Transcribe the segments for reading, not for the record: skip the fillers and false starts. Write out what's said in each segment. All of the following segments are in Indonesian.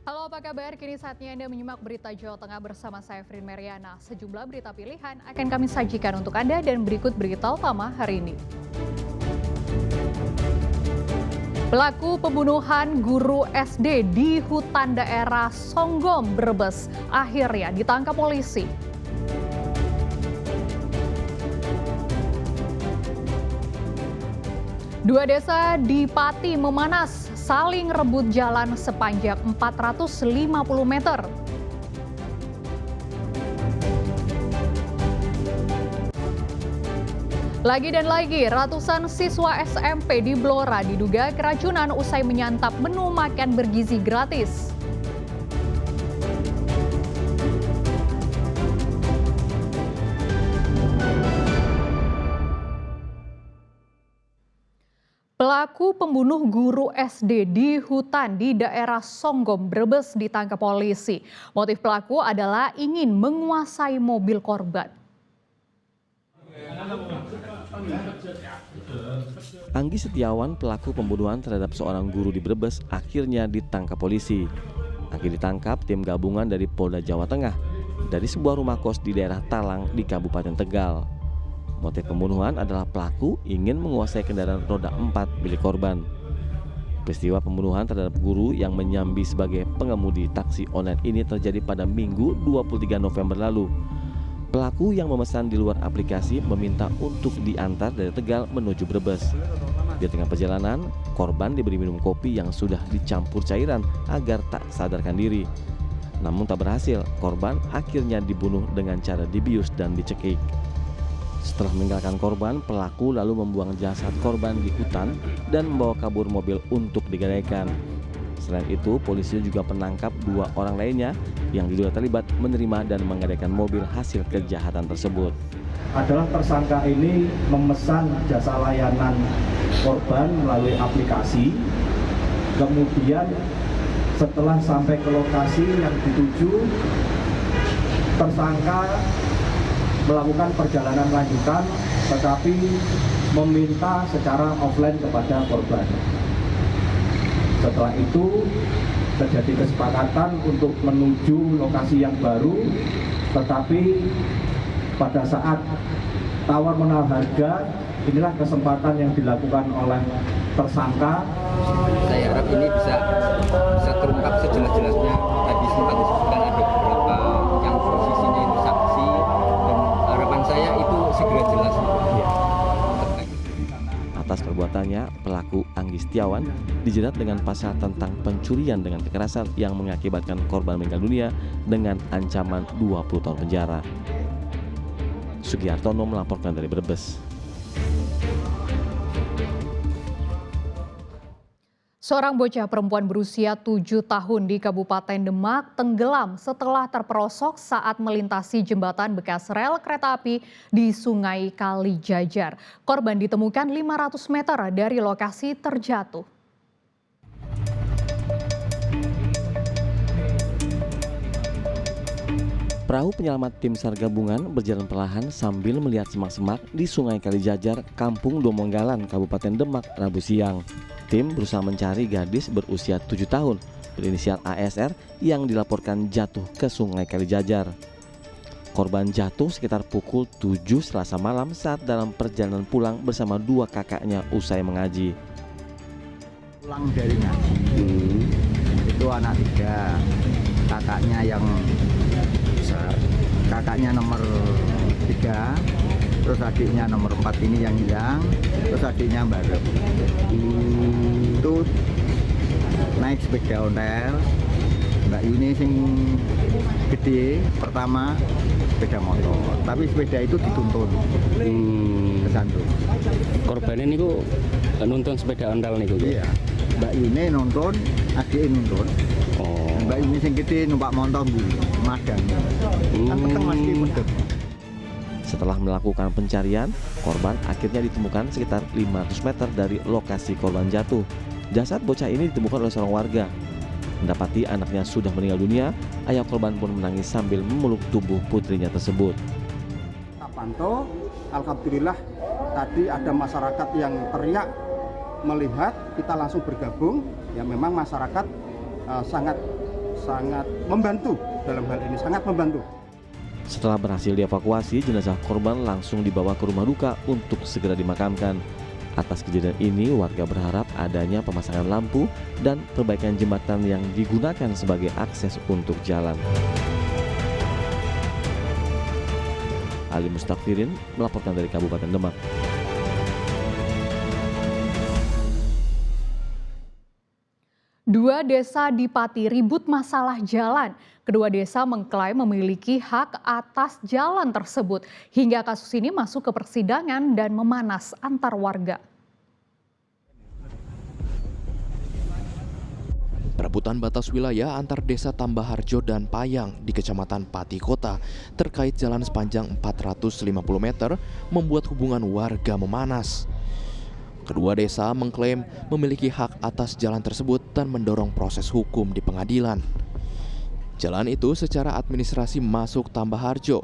Halo, apa kabar? Kini saatnya Anda menyimak berita Jawa Tengah bersama saya, Frin Meriana. Sejumlah berita pilihan akan kami sajikan untuk Anda dan berikut berita utama hari ini. Pelaku pembunuhan guru SD di hutan daerah Songgom, Brebes, akhirnya ditangkap polisi. Dua desa di Pati memanas, saling rebut jalan sepanjang 450 meter. Lagi dan lagi, ratusan siswa SMP di Blora diduga keracunan usai menyantap menu makan bergizi gratis. Pelaku pembunuh guru SD di hutan di daerah Songgom, Brebes ditangkap polisi. Motif pelaku adalah ingin menguasai mobil korban. Anggi Setiawan, pelaku pembunuhan terhadap seorang guru di Brebes, akhirnya ditangkap polisi. Anggi ditangkap tim gabungan dari Polda Jawa Tengah dari sebuah rumah kos di daerah Talang di Kabupaten Tegal. Motif pembunuhan adalah pelaku ingin menguasai kendaraan roda 4 milik korban. Peristiwa pembunuhan terhadap guru yang menyambi sebagai pengemudi taksi online ini terjadi pada Minggu 23 November lalu. Pelaku yang memesan di luar aplikasi meminta untuk diantar dari Tegal menuju Brebes. Di tengah perjalanan, korban diberi minum kopi yang sudah dicampur cairan agar tak sadarkan diri. Namun tak berhasil, korban akhirnya dibunuh dengan cara dibius dan dicekik. Setelah meninggalkan korban, pelaku lalu membuang jasad korban di hutan dan membawa kabur mobil untuk digadaikan. Selain itu, polisi juga menangkap 2 orang lainnya yang diduga terlibat menerima dan menggadaikan mobil hasil kejahatan tersebut. Adalah tersangka ini memesan jasa layanan korban melalui aplikasi, kemudian setelah sampai ke lokasi yang dituju, tersangka melakukan perjalanan lanjutan tetapi meminta secara offline kepada korban. Setelah itu terjadi kesepakatan untuk menuju lokasi yang baru, tetapi pada saat tawar-menawar harga, inilah kesempatan yang dilakukan oleh tersangka. Saya harap ini bisa terungkap sejelas-jelasnya. Tadi sempat disebutkan ada beberapa yang posisinya itu saksi, dan harapan saya itu segera jelas. Atas perbuatannya, pelaku Anggi Setiawan dijerat dengan pasal tentang pencurian dengan kekerasan yang mengakibatkan korban meninggal dunia dengan ancaman 20 tahun penjara. Sugiartono melaporkan dari Brebes. Seorang bocah perempuan berusia 7 tahun di Kabupaten Demak tenggelam setelah terperosok saat melintasi jembatan bekas rel kereta api di Sungai Kalijajar. Korban ditemukan 500 meter dari lokasi terjatuh. Perahu penyelamat tim SAR gabungan berjalan perlahan sambil melihat semak-semak di Sungai Kalijajar, Kampung Domonggalan, Kabupaten Demak, Rabu siang. Tim berusaha mencari gadis berusia 7 tahun berinisial ASR yang dilaporkan jatuh ke Sungai Kalijajar. Korban jatuh sekitar pukul 7 Selasa malam saat dalam perjalanan pulang bersama 2 kakaknya usai mengaji. Pulang dari ngaji, itu anak 3, kakaknya yang besar, kakaknya nomor 3, terus adiknya nomor 4 ini yang hilang, terus adiknya bareng. Itu naik sepeda ontel, Mbak Yuni sing gede pertama sepeda motor, tapi sepeda itu dituntun kesantung. Korban ini ku nuntun sepeda ontel nih. Iya, Mbak Yuni nuntun, adiknya nuntun. Oh. Mbak Yuni sing gede numpak motor madang. Kan peteng masih medek. Setelah melakukan pencarian, korban akhirnya ditemukan sekitar 500 meter dari lokasi korban jatuh. Jasad bocah ini ditemukan oleh seorang warga. Mendapati anaknya sudah meninggal dunia, ayah korban pun menangis sambil memeluk tubuh putrinya tersebut. Kita pantau, alhamdulillah tadi ada masyarakat yang teriak melihat, kita langsung bergabung. Ya memang masyarakat sangat sangat membantu dalam hal ini, sangat membantu. Setelah berhasil dievakuasi, jenazah korban langsung dibawa ke rumah duka untuk segera dimakamkan. Atas kejadian ini, warga berharap adanya pemasangan lampu dan perbaikan jembatan yang digunakan sebagai akses untuk jalan. Ali Mustakfirin melaporkan dari Kabupaten Demak. Dua desa di Pati ribut masalah jalan. Kedua desa mengklaim memiliki hak atas jalan tersebut. Hingga kasus ini masuk ke persidangan dan memanas antar warga. Perebutan batas wilayah antar desa Tambaharjo dan Payang di Kecamatan Pati Kota terkait jalan sepanjang 450 meter membuat hubungan warga memanas. Kedua desa mengklaim memiliki hak atas jalan tersebut dan mendorong proses hukum di pengadilan. Jalan itu secara administrasi masuk Tambaharjo.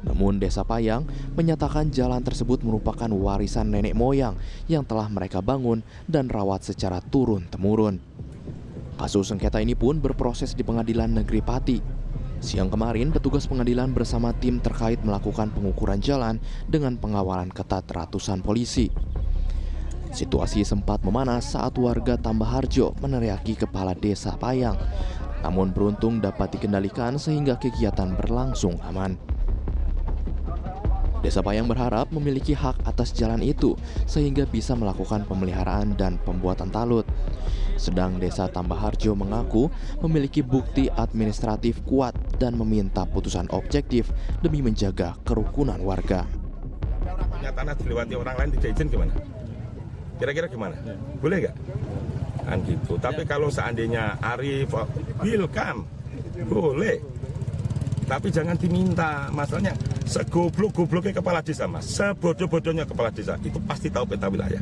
Namun Desa Payang menyatakan jalan tersebut merupakan warisan nenek moyang yang telah mereka bangun dan rawat secara turun-temurun. Kasus sengketa ini pun berproses di Pengadilan Negeri Pati. Siang kemarin, petugas pengadilan bersama tim terkait melakukan pengukuran jalan dengan pengawalan ketat ratusan polisi. Situasi sempat memanas saat warga Tambaharjo meneriaki kepala desa Payang. Namun beruntung dapat dikendalikan sehingga kegiatan berlangsung aman. Desa Payang berharap memiliki hak atas jalan itu sehingga bisa melakukan pemeliharaan dan pembuatan talut. Sedang Desa Tambaharjo mengaku memiliki bukti administratif kuat dan meminta putusan objektif demi menjaga kerukunan warga. Punya tanah dilewati orang lain tidak izin gimana? Kira-kira gimana? Boleh nggak? Kan gitu. Tapi kalau seandainya Arif, welcome, boleh. Tapi jangan diminta. Masalahnya segoblok-gobloknya kepala desa, mas, sebodoh-bodohnya kepala desa itu pasti tahu peta wilayah.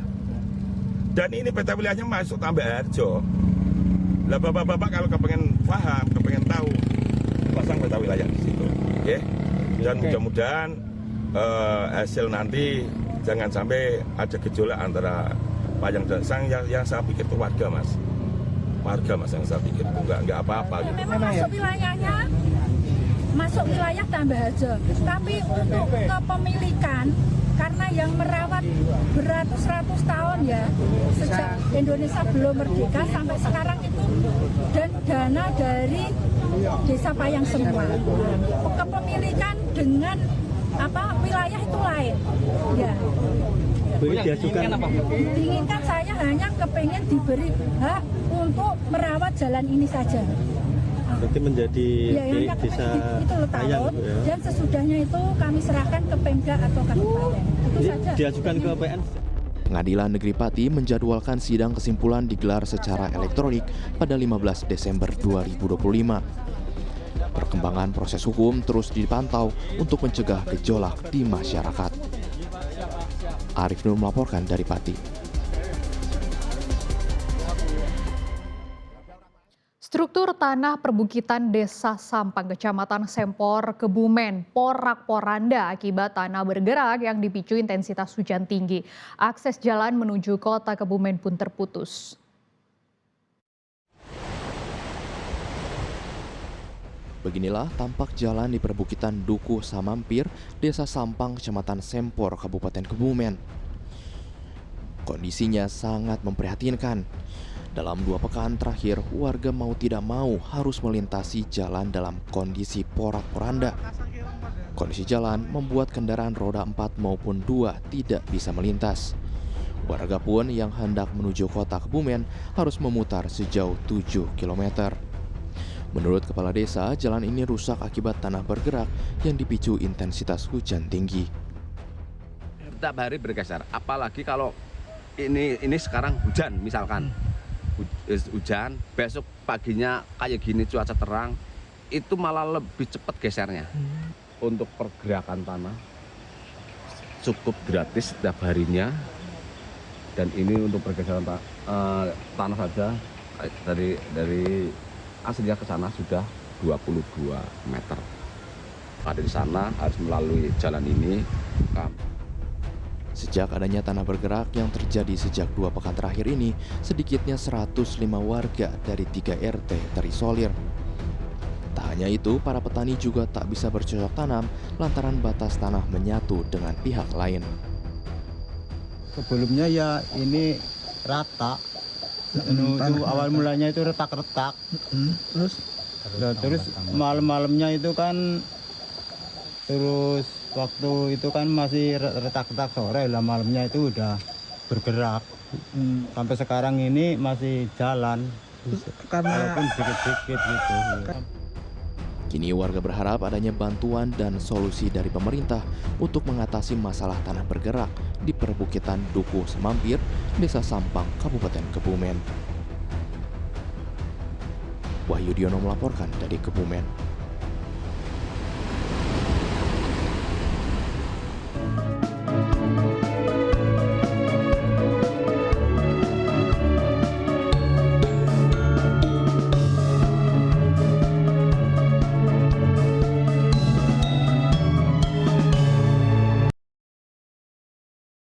Dan ini peta wilayahnya masuk Tambaharjo. Lah bapak-bapak kalau kepengen paham, kepengen tahu, pasang peta wilayah di situ. Oke? Dan mudah-mudahan hasil nanti jangan sampai ada gejolak antara Payang dan Sang yang saya pikir itu warga, mas. Warga, mas, yang saya pikir itu nggak apa-apa. Gitu. Memang masuk wilayahnya, masuk wilayah Tambaharjo. Tapi untuk kepemilikan, karena yang merawat beratus-ratus tahun ya, sejak Indonesia belum merdeka sampai sekarang itu, dan dana dari Desa Payang semua. Kepemilikan dengan wilayah itu lain. Ya. Diinginkan saya hanya kepengen diberi hak untuk merawat jalan ini saja. Berarti menjadi desa Payang ya. Dan sesudahnya itu kami serahkan ke Pemda atau kabupaten. Itu saja. Diajukan ke PN. Pengadilan Negeri Pati menjadwalkan sidang kesimpulan digelar secara elektronik pada 15 Desember 2025. Perkembangan proses hukum terus dipantau untuk mencegah gejolak di masyarakat. Arif Nur melaporkan dari Pati. Struktur tanah perbukitan Desa Sampang, Kecamatan Sempor, Kebumen, porak-poranda akibat tanah bergerak yang dipicu intensitas hujan tinggi. Akses jalan menuju kota Kebumen pun terputus. Beginilah tampak jalan di perbukitan Dukuh Samampir, Desa Sampang, Kecamatan Sempor, Kabupaten Kebumen. Kondisinya sangat memprihatinkan. Dalam 2 pekan terakhir, warga mau tidak mau harus melintasi jalan dalam kondisi porak-poranda. Kondisi jalan membuat kendaraan roda 4 maupun 2 tidak bisa melintas. Warga pun yang hendak menuju kota Kebumen harus memutar sejauh 7 km. Menurut kepala desa, jalan ini rusak akibat tanah bergerak yang dipicu intensitas hujan tinggi. Setiap hari bergeser, apalagi kalau ini sekarang hujan misalkan. Hujan, besok paginya kayak gini cuaca terang, itu malah lebih cepat gesernya. Untuk pergerakan tanah cukup gratis setiap harinya. Dan ini untuk pergeseran tanah saja dari aslinya ke sana sudah 22 meter. Ada di sana harus melalui jalan ini. Sejak adanya tanah bergerak yang terjadi sejak 2 pekan terakhir ini, sedikitnya 105 warga dari 3 RT terisolir. Tak hanya itu, para petani juga tak bisa bercocok tanam lantaran batas tanah menyatu dengan pihak lain. Sebelumnya ya ini rata. Itu awal mulanya itu retak-retak. Terus malam-malamnya itu kan terus waktu itu kan masih retak-retak sore lah, malamnya itu udah bergerak. Sampai sekarang ini masih jalan. Walaupun dikit-dikit gitu. Kini warga berharap adanya bantuan dan solusi dari pemerintah untuk mengatasi masalah tanah bergerak di perbukitan Dukuh Semampir, Desa Sampang, Kabupaten Kebumen. Wahyu Diono melaporkan dari Kebumen.